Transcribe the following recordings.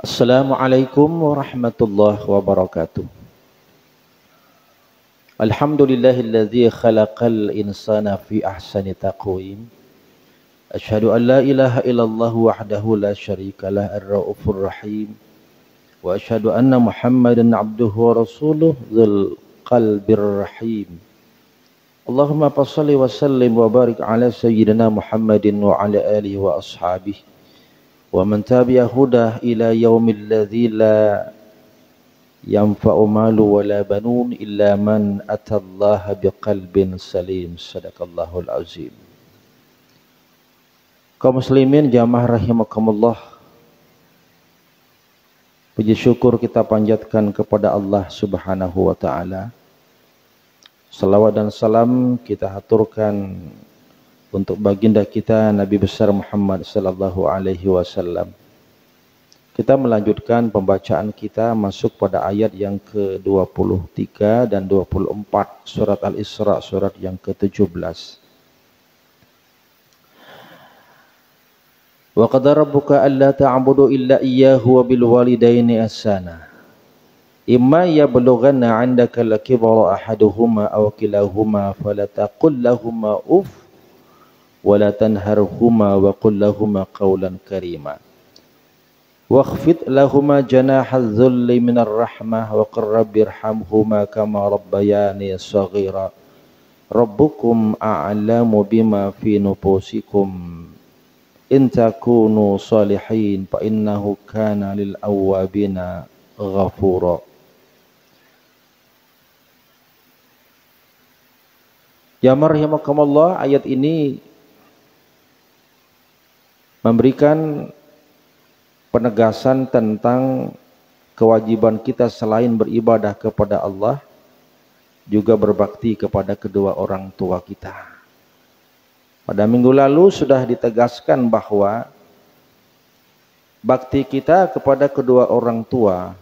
Assalamualaikum warahmatullahi wabarakatuh. Alhamdulillahilladzi khalaqal insana fi ahsani taqwim. Asyhadu an la ilaha illallah wahdahu la syarikalah ar-raufur rahim. Wa asyhadu anna Muhammadan abduhu wa rasuluh dzul qalbir rahim. Allahumma shalli wa sallim wa barik ala sayyidina Muhammadin wa ala alihi wa ashabihi wa man tabi'a hudah ila yaumil ladzi la yanfa'u malu wala banun illa man atallaha biqalbin salim. Sadaqallahul azim. Kaum muslimin jamaah rahimakumullah, puji syukur kita panjatkan kepada Allah Subhanahu wa taala. Salawat dan salam kita haturkan untuk baginda kita Nabi besar Muhammad sallallahu alaihi wasallam. Kita melanjutkan pembacaan kita masuk pada ayat yang ke-23 dan 24 surat Al-Isra, surat yang ke-17. Wa qadara rabbuka alla ta'budu illa iyyahu wa bil walidaini ihsana. Imma yablughanna 'indaka al-kibara ahaduhuma aw kilahuma fala taqul lahumā uff wa la tanharhumā wa qul lahumā qawlan karīmā. Wakhfid lahuma janaha dzulli minar rahmah wa qur rabbirhamhuma kama rabbayani shaghira. Rabbukum a'lamu bima fi nufusikum in takunu salihin fa innahu kana lil awwabina ghafura. Ya marhamukumullah, ayat ini memberikan penegasan tentang kewajiban kita selain beribadah kepada Allah, juga berbakti kepada kedua orang tua kita. Pada minggu lalu sudah ditegaskan bahwa bakti kita kepada kedua orang tua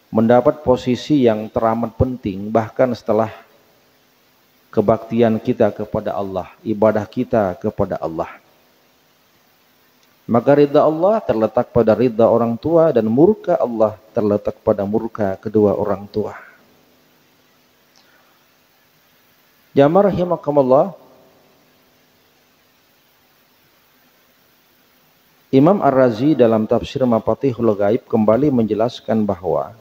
mendapat posisi yang teramat penting, bahkan setelah kebaktian kita kepada Allah, ibadah kita kepada Allah. Maka ridha Allah terletak pada ridha orang tua dan murka Allah terletak pada murka kedua orang tua. Jamaah rahimakumullah, Imam Ar-Razi dalam tafsir Mafatihul Ghaib kembali menjelaskan bahwa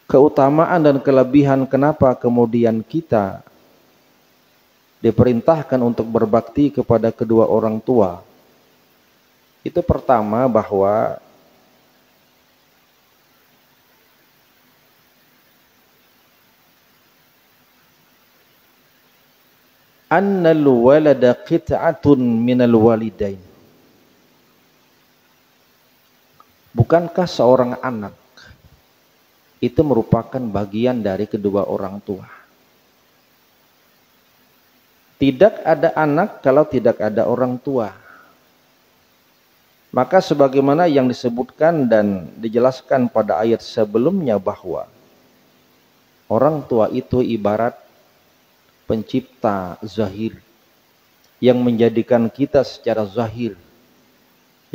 keutamaan dan kelebihan kenapa kemudian kita diperintahkan untuk berbakti kepada kedua orang tua. Itu pertama bahwa annal walada qit'atun minal walidain. Bukankah seorang anak itu merupakan bagian dari kedua orang tua? Tidak ada anak kalau tidak ada orang tua. Maka sebagaimana yang disebutkan dan dijelaskan pada ayat sebelumnya bahwa orang tua itu ibarat pencipta zahir yang menjadikan kita secara zahir,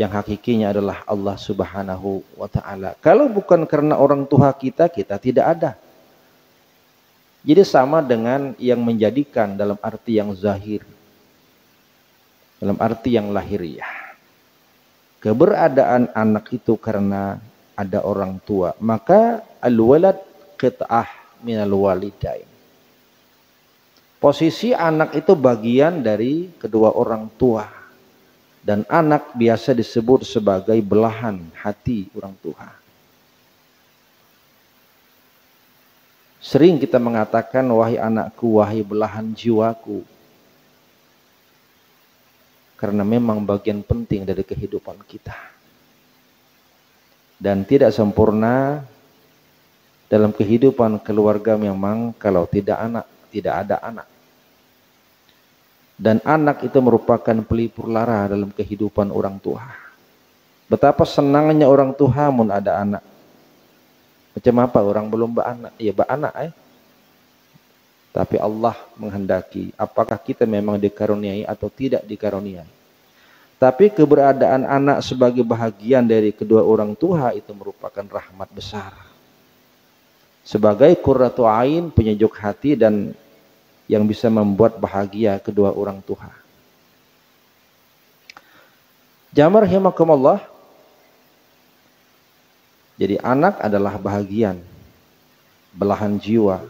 yang hakikinya adalah Allah Subhanahu wa ta'ala. Kalau bukan karena orang tua kita, kita tidak ada. Jadi sama dengan yang menjadikan dalam arti yang zahir, dalam arti yang lahiriah. Keberadaan anak itu karena ada orang tua. Maka al-walad qit'ah minal walidain. Posisi anak itu bagian dari kedua orang tua. Dan anak biasa disebut sebagai belahan hati orang tua. Sering kita mengatakan, wahai anakku, wahai belahan jiwaku. Karena memang bagian penting dari kehidupan kita. Dan tidak sempurna dalam kehidupan keluarga memang kalau tidak ada anak. Dan anak itu merupakan pelipur lara dalam kehidupan orang tua. Betapa senangnya orang tua mun ada anak. Macam apa orang belum beranak? Ya beranak Tapi Allah menghendaki apakah kita memang dikaruniai atau tidak dikaruniai. Tapi keberadaan anak sebagai bahagian dari kedua orang tua itu merupakan rahmat besar. Sebagai qurratu ain, penyejuk hati dan yang bisa membuat bahagia kedua orang tua. Jamaah rahimakumullah. Jadi anak adalah bahagian, belahan jiwa.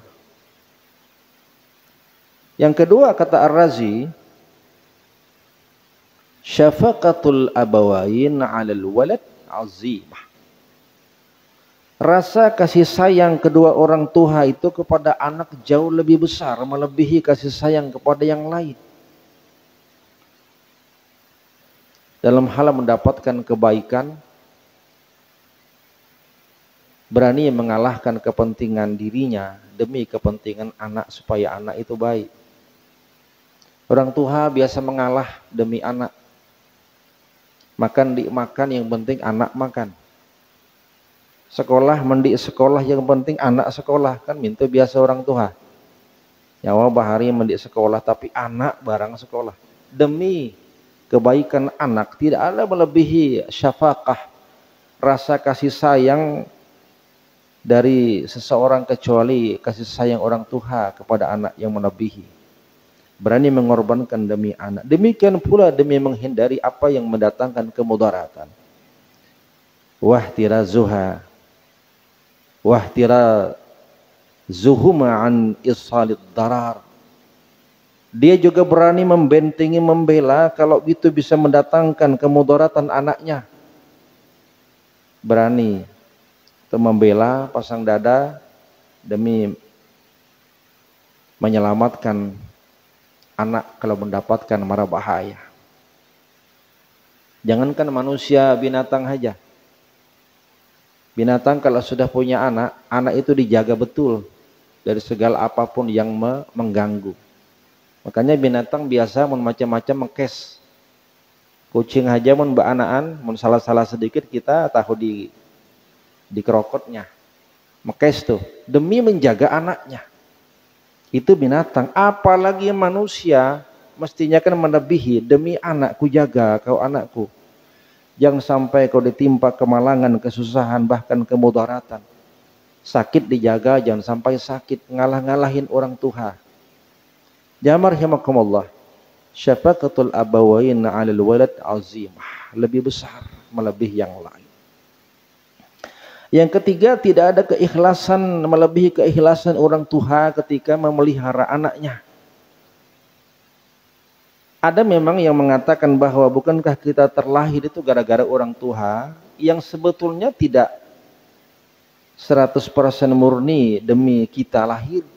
Yang kedua kata Ar-Razi, syafaqatul abawain 'alal walad 'azimah. Rasa kasih sayang kedua orang tua itu kepada anak jauh lebih besar, melebihi kasih sayang kepada yang lain. Dalam hal mendapatkan kebaikan, berani mengalahkan kepentingan dirinya demi kepentingan anak supaya anak itu baik. Orang tua biasa mengalah demi anak. Makan di makan, yang penting anak makan. Sekolah mendik sekolah, yang penting anak sekolah. Kan minta biasa orang tua. Nyawa bahari mendik sekolah tapi anak barang sekolah. Demi kebaikan anak tidak ada melebihi syafaqah, rasa kasih sayang dari seseorang kecuali kasih sayang orang tua kepada anak yang melebihi. Berani mengorbankan demi anak. Demikian pula demi menghindari apa yang mendatangkan kemudaratan. Wahtirazuha wahtirazuhuma an isalid darar. Dia juga berani membentengi, membela kalau itu bisa mendatangkan kemudaratan anaknya. Berani untuk membela pasang dada demi menyelamatkan anak kalau mendapatkan mara bahaya. Jangankan manusia, binatang saja. Binatang kalau sudah punya anak, anak itu dijaga betul dari segala apapun yang mengganggu. Makanya binatang biasa macam-macam mengkes. Kucing aja mun baanaan, mun salah-salah sedikit kita tahu di kerokotnya. Mekes tuh demi menjaga anaknya. Itu binatang, apalagi manusia mestinya kan melebihi demi anakku, jaga kau anakku. Jangan sampai kau ditimpa kemalangan, kesusahan, bahkan kemudaratan. Sakit dijaga, jangan sampai sakit, ngalah-ngalahin orang tua. Jamaah rahimakumullah. Syafaqatul abawain 'alal walad 'azimah, lebih besar melebihi yang lain. Yang ketiga, tidak ada keikhlasan melebihi keikhlasan orang tua ketika memelihara anaknya. Ada memang yang mengatakan bahwa bukankah kita terlahir itu gara-gara orang tua, yang sebetulnya tidak 100% murni demi kita lahir.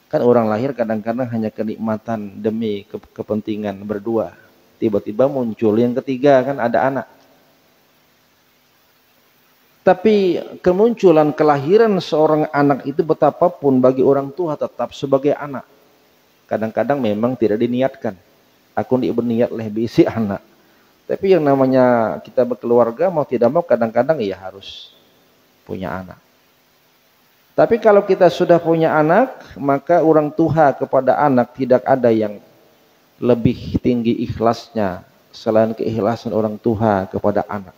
Kan orang lahir kadang-kadang hanya kenikmatan demi kepentingan berdua. Tiba-tiba muncul yang ketiga, kan ada anak. Tapi kemunculan kelahiran seorang anak itu betapapun bagi orang tua tetap sebagai anak. Kadang-kadang memang tidak diniatkan. Aku berniat lebih si anak. Tapi yang namanya kita berkeluarga mau tidak mau kadang-kadang ya harus punya anak. Tapi kalau kita sudah punya anak, maka orang tua kepada anak tidak ada yang lebih tinggi ikhlasnya selain keikhlasan orang tua kepada anak.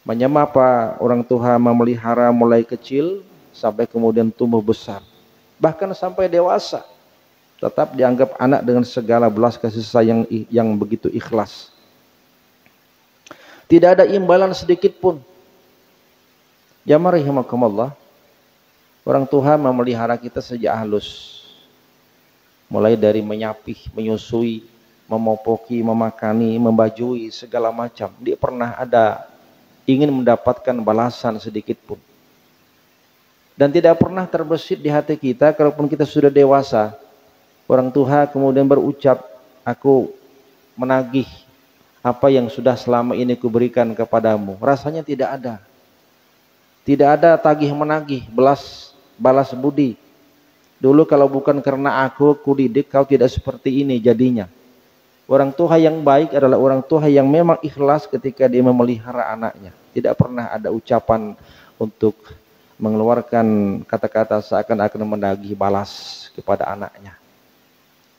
Mengapa orang tua memelihara mulai kecil sampai kemudian tumbuh besar, bahkan sampai dewasa, tetap dianggap anak dengan segala belas kasih sayang yang begitu ikhlas. Tidak ada imbalan sedikit pun. Jamaah rahimakumullah. Orang tua memelihara kita sejak halus, mulai dari menyapih, menyusui, memopoki, memakani, membajui, segala macam. Dia pernah ada ingin mendapatkan balasan sedikit pun. Dan tidak pernah terbesit di hati kita, kalaupun kita sudah dewasa, orang tua kemudian berucap, aku menagih apa yang sudah selama ini kuberikan kepadamu. Rasanya tidak ada. Tidak ada tagih menagih, balas budi. Dulu kalau bukan karena aku didik, kau tidak seperti ini jadinya. Orang tua yang baik adalah orang tua yang memang ikhlas ketika dia memelihara anaknya. Tidak pernah ada ucapan untuk mengeluarkan kata-kata seakan-akan menagih balas kepada anaknya.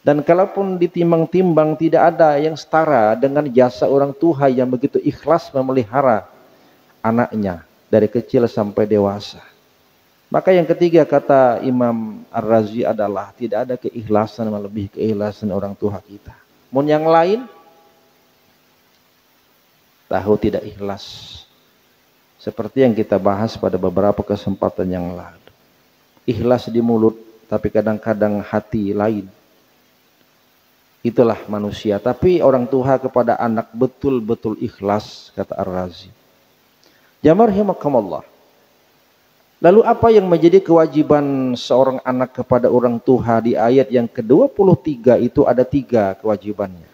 Dan kalaupun ditimbang-timbang tidak ada yang setara dengan jasa orang tua yang begitu ikhlas memelihara anaknya dari kecil sampai dewasa. Maka yang ketiga kata Imam Ar-Razi adalah tidak ada keikhlasan melebihi keikhlasan orang tua kita. Mun yang lain tahu tidak ikhlas. Seperti yang kita bahas pada beberapa kesempatan yang lalu. Ikhlas di mulut tapi kadang-kadang hati lain. Itulah manusia. Tapi orang tua kepada anak betul-betul ikhlas, kata Ar-Razi. Jamar himakumullah. Lalu apa yang menjadi kewajiban seorang anak kepada orang tua di ayat yang ke-23 itu ada 3 kewajibannya.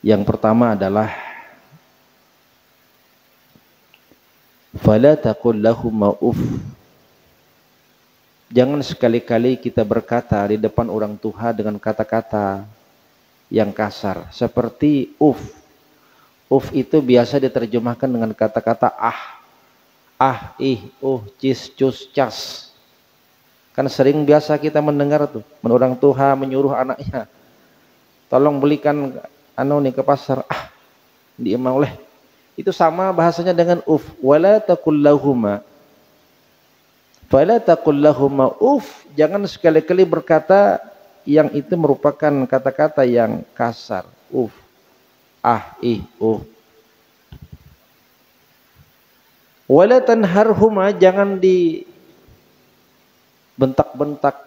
Yang pertama adalah fala taqul lahum uff. Jangan sekali-kali kita berkata di depan orang tua dengan kata-kata yang kasar seperti uff. Uff itu biasa diterjemahkan dengan kata-kata ih, cis, cus, cas. Kan sering biasa kita mendengar tuh, orang tua menyuruh anaknya, tolong belikan ke pasar, diemang oleh. Itu sama bahasanya dengan uff. Wala taqul lahuma. Fala taqul lahuma uff. Jangan sekali-kali berkata yang itu merupakan kata-kata yang kasar. Uff. Ih, Wala tanharhuma, jangan dibentak-bentak.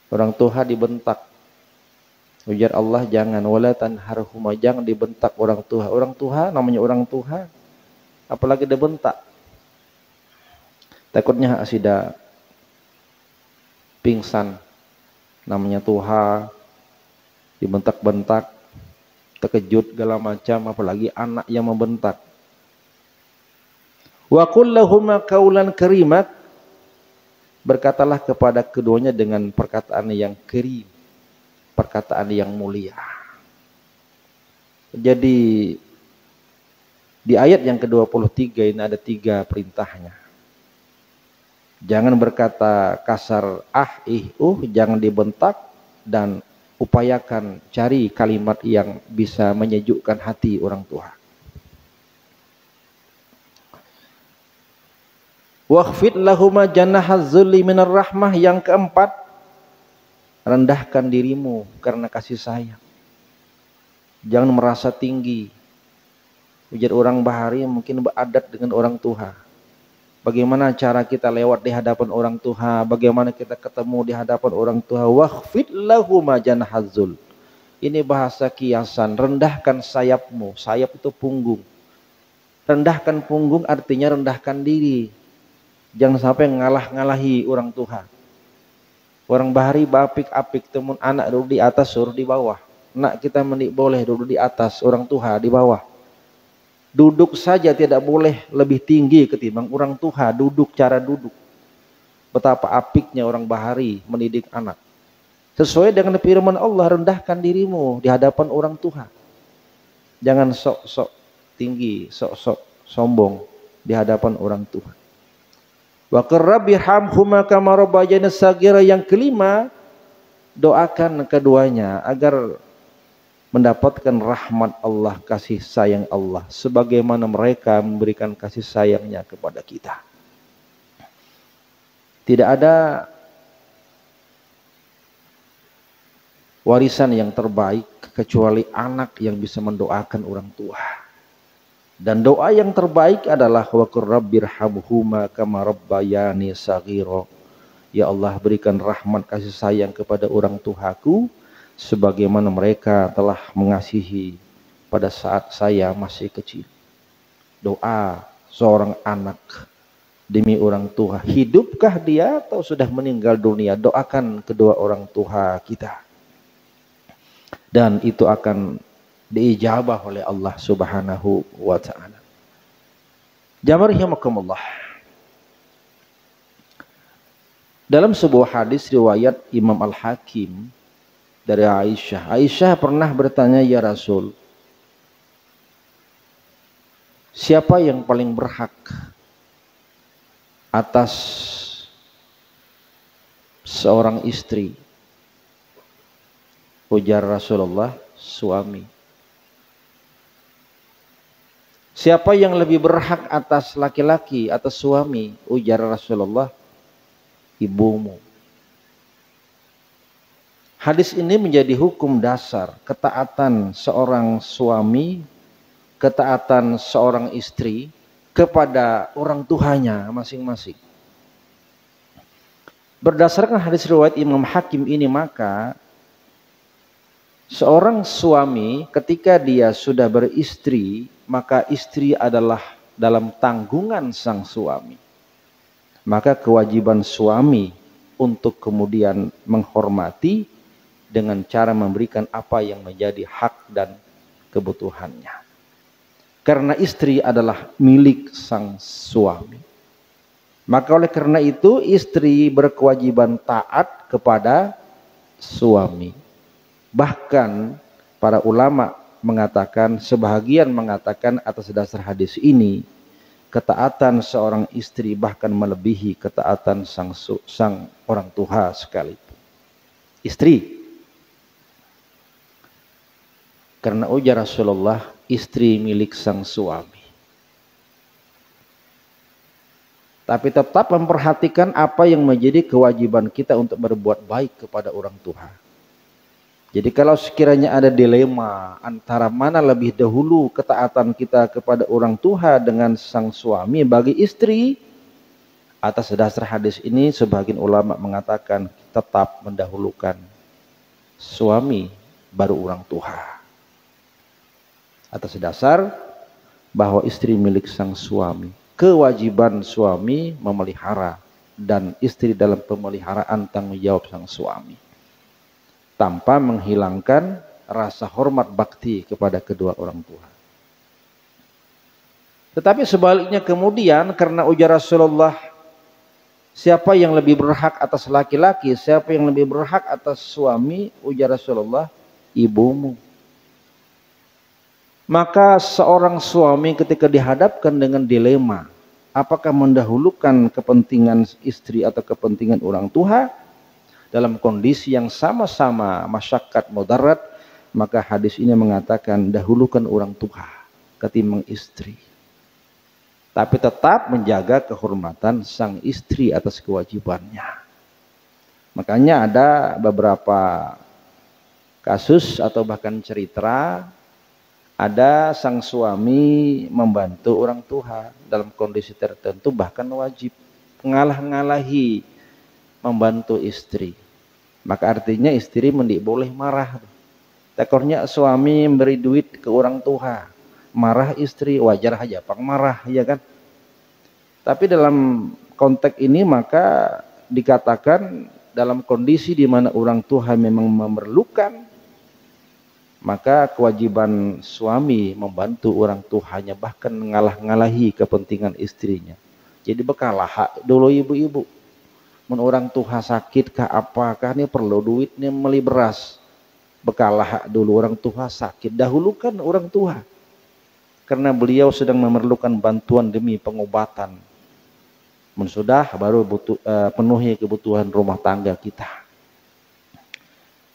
Orang tua dibentak. Ujar Allah jangan, wala tanharhuma, jangan dibentak orang tua. Orang tua namanya orang tua, apalagi dibentak. Takutnya asida pingsan, namanya tuha, dibentak-bentak, terkejut segala macam, apalagi anak yang membentak. Wa qul lahuma qaulan karimat, berkatalah kepada keduanya dengan perkataan yang karim, perkataan yang mulia. Jadi di ayat yang ke-23 ini ada 3 perintahnya. Jangan berkata kasar ih, jangan dibentak, dan upayakan cari kalimat yang bisa menyejukkan hati orang tua. Wakhfid lahuma janahaz zulli minar rahmah, yang keempat, rendahkan dirimu karena kasih sayang. Jangan merasa tinggi. Ujar orang bahari mungkin beradat dengan orang tua. Bagaimana cara kita lewat di hadapan orang tua, bagaimana kita ketemu di hadapan orang tua. Wakhfid lahuma janahaz zull. Ini bahasa kiasan, rendahkan sayapmu. Sayap itu punggung. Rendahkan punggung artinya rendahkan diri. Jangan sampai ngalah-ngalahi orang tua. Orang bahari bapik-apik temun anak duduk di atas suruh di bawah. Nak kita menik boleh duduk di atas, orang tua di bawah. Duduk saja tidak boleh lebih tinggi ketimbang orang tua. Duduk, cara duduk. Betapa apiknya orang bahari mendidik anak. Sesuai dengan firman Allah, rendahkan dirimu di hadapan orang tua. Jangan sok-sok tinggi, sok-sok sombong di hadapan orang tua. Wa qur rabbirhamhuma kama rabbayani shaghira. Yang kelima, doakan keduanya agar mendapatkan rahmat Allah, kasih sayang Allah, sebagaimana mereka memberikan kasih sayangnya kepada kita. Tidak ada warisan yang terbaik kecuali anak yang bisa mendoakan orang tua. Dan doa yang terbaik adalah wa qur rabbirhamhuma kama rabbayani shaghira. Ya Allah, berikan rahmat kasih sayang kepada orang tuaku sebagaimana mereka telah mengasihi pada saat saya masih kecil. Doa seorang anak demi orang tua, hidupkah dia atau sudah meninggal dunia, doakan kedua orang tua kita, dan itu akan diijabah oleh Allah Subhanahu wa ta'ala. Jamarihimakumullah. Dalam sebuah hadis riwayat Imam Al-Hakim dari Aisyah. Aisyah pernah bertanya, ya Rasul, siapa yang paling berhak atas seorang istri. Ujar Rasulullah, suami. Siapa yang lebih berhak atas laki-laki, atas suami? Ujar Rasulullah, ibumu. Hadis ini menjadi hukum dasar ketaatan seorang suami, ketaatan seorang istri kepada orang tuanya masing-masing. Berdasarkan hadis riwayat Imam Hakim ini, maka seorang suami ketika dia sudah beristri, maka istri adalah dalam tanggungan sang suami. Maka kewajiban suami untuk kemudian menghormati dengan cara memberikan apa yang menjadi hak dan kebutuhannya. Karena istri adalah milik sang suami. Maka oleh karena itu istri berkewajiban taat kepada suami. Bahkan para ulama mengatakan, sebahagian mengatakan atas dasar hadis ini, ketaatan seorang istri bahkan melebihi ketaatan sang orang tua sekalipun. Istri. Karena ujar Rasulullah, istri milik sang suami. Tapi tetap memperhatikan apa yang menjadi kewajiban kita untuk berbuat baik kepada orang tua. Jadi kalau sekiranya ada dilema antara mana lebih dahulu ketaatan kita kepada orang tua dengan sang suami, bagi istri, atas dasar hadis ini sebagian ulama mengatakan tetap mendahulukan suami baru orang tua. Atas dasar bahwa istri milik sang suami, kewajiban suami memelihara dan istri dalam pemeliharaan tanggung jawab sang suami, tanpa menghilangkan rasa hormat bakti kepada kedua orang tua. Tetapi sebaliknya kemudian, karena ujar Rasulullah, siapa yang lebih berhak atas laki-laki, siapa yang lebih berhak atas suami, ujar Rasulullah, ibumu. Maka seorang suami ketika dihadapkan dengan dilema, apakah mendahulukan kepentingan istri atau kepentingan orang tua, dalam kondisi yang sama-sama masyaqqat mudarat, maka hadis ini mengatakan dahulukan orang tua ketimbang istri. Tapi tetap menjaga kehormatan sang istri atas kewajibannya. Makanya ada beberapa kasus atau bahkan cerita, ada sang suami membantu orang tua dalam kondisi tertentu, bahkan wajib ngalah-ngalahi membantu istri. Maka artinya istri boleh marah. Tekornya suami memberi duit ke orang tua, marah istri, wajar aja pang marah, ya kan? Tapi dalam konteks ini maka dikatakan dalam kondisi di mana orang tua memang memerlukan, maka kewajiban suami membantu orang tuanya, bahkan ngalah-ngalahi kepentingan istrinya. Jadi bekalah hak dulu ibu-ibu. Mun orang tua sakit kah apakah ini perlu duit nih beli beras. Bekalah hak dulu orang tua sakit, dahulukan orang tua. Karena beliau sedang memerlukan bantuan demi pengobatan. Mun sudah baru penuhi kebutuhan rumah tangga kita.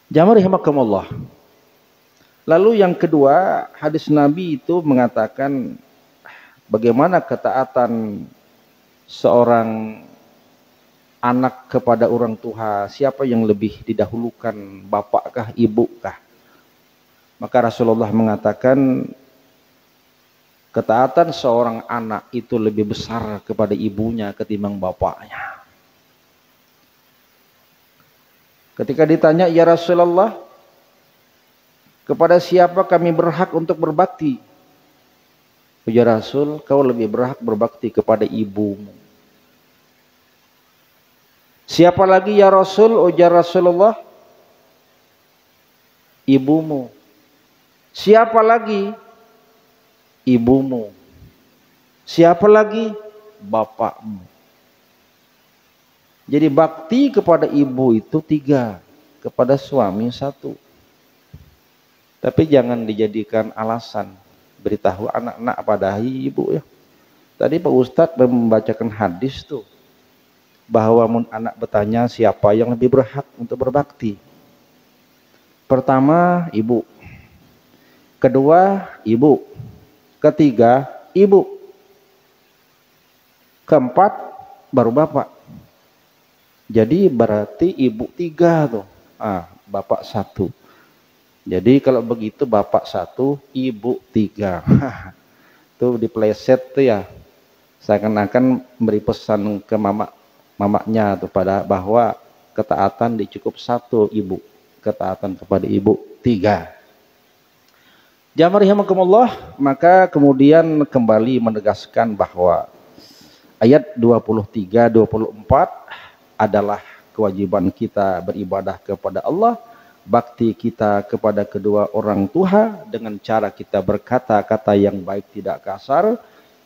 Jamaah rahimakumullah. Lalu yang kedua, hadis Nabi itu mengatakan bagaimana ketaatan seorang anak kepada orang tua, siapa yang lebih didahulukan, bapakkah, ibukah? Maka Rasulullah mengatakan ketaatan seorang anak itu lebih besar kepada ibunya ketimbang bapaknya. Ketika ditanya, ya Rasulullah, kepada siapa kami berhak untuk berbakti? Ujar Rasul, kau lebih berhak berbakti kepada ibumu. Siapa lagi ya Rasul? Ujar Rasulullah, ibumu. Siapa lagi? Ibumu. Siapa lagi? Bapakmu. Jadi bakti kepada ibu itu 3, kepada suami 1. Tapi jangan dijadikan alasan beritahu anak-anak pada ibu ya. Tadi Pak Ustadz membacakan hadis tuh. bahwa mun anak bertanya siapa yang lebih berhak untuk berbakti. Pertama, ibu. Kedua, ibu. Ketiga, ibu. Keempat, baru bapak. Jadi berarti ibu 3 tuh. Bapak 1. Jadi kalau begitu bapak 1, ibu 3. Tuh dipleset tuh ya. Seakan-akan memberi pesan ke mamaknya tuh pada bahwa ketaatan dicukup 1 ibu. Ketaatan kepada ibu 3. Jamaah rahimakumullah, maka kemudian kembali menegaskan bahwa ayat 23 24 adalah kewajiban kita beribadah kepada Allah, bakti kita kepada kedua orang tua dengan cara kita berkata-kata yang baik tidak kasar,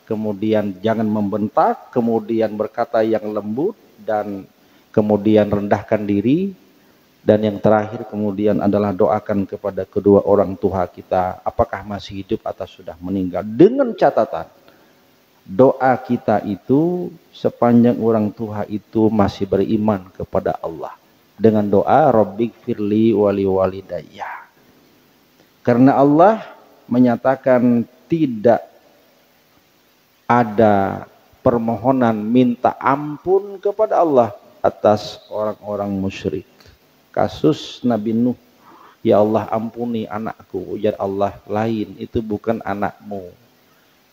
kemudian jangan membentak, kemudian berkata yang lembut, dan kemudian rendahkan diri, dan yang terakhir kemudian adalah doakan kepada kedua orang tua kita apakah masih hidup atau sudah meninggal, dengan catatan doa kita itu sepanjang orang tua itu masih beriman kepada Allah, dengan doa Rabbighfirli wali walidayya. Karena Allah menyatakan tidak ada permohonan minta ampun kepada Allah atas orang-orang musyrik. Kasus Nabi Nuh, ya Allah ampuni anakku, ujar Allah, lain, itu bukan anakmu,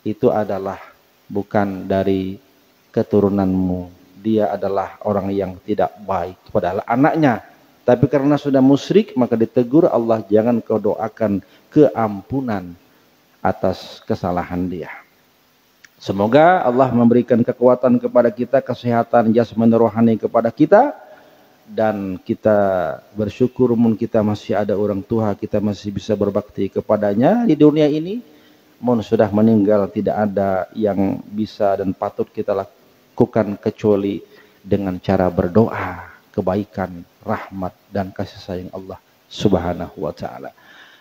itu adalah bukan dari keturunanmu, dia adalah orang yang tidak baik, padahal anaknya. Tapi karena sudah musyrik maka ditegur Allah, jangan kau doakan keampunan atas kesalahan dia. Semoga Allah memberikan kekuatan kepada kita, kesehatan jasmani rohani kepada kita, dan kita bersyukur mun kita masih ada orang tua, kita masih bisa berbakti kepadanya di dunia ini. Mun sudah meninggal tidak ada yang bisa dan patut kita lakukan kecuali dengan cara berdoa kebaikan, rahmat dan kasih sayang Allah Subhanahu wa taala.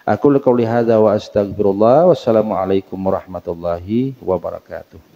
Aku qouli hadza wa astaghfirullah. Wassalamualaikum warahmatullahi wabarakatuh.